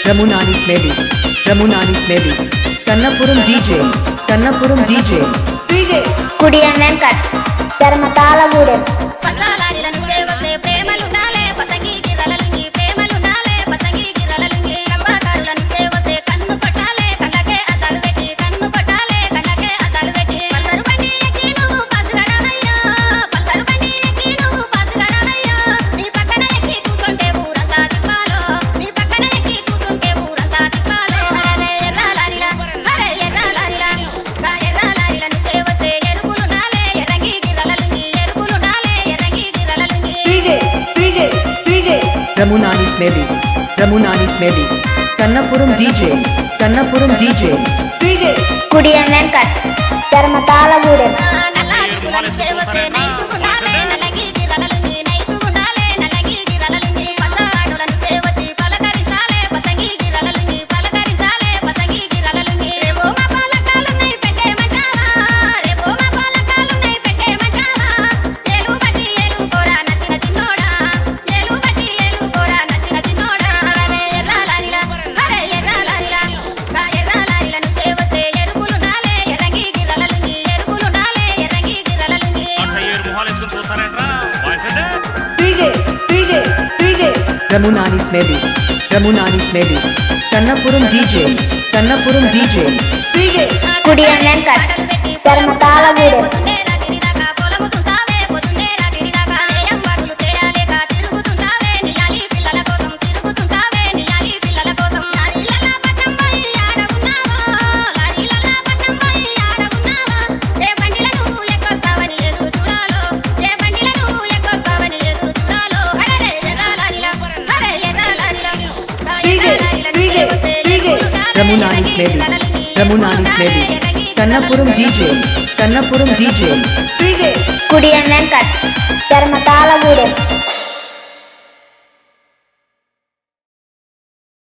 Ramunani Smelly, Ramunani Smelly, Kannapuram DJ, Kannapuram DJ, DJ, Kudian Venkat, Dharmatala Gudem. Ramunani Smelly, Ramunani Smelly, Kannapuram DJ, Kannapuram DJ, DJ, Kudian Venkat, Dharmatala Gudem. Ramunani Smelly, Ramunani Smelly, Kannapuram DJ, Kannapuram DJ, DJ, Kudian Venkat, Dharmatala Gudem. Ramunani Smelly, Ramunani Smelly, Kannapuram DJ, Kannapuram DJ, DJ, Kudian Venkat, Dharmatala Gudem.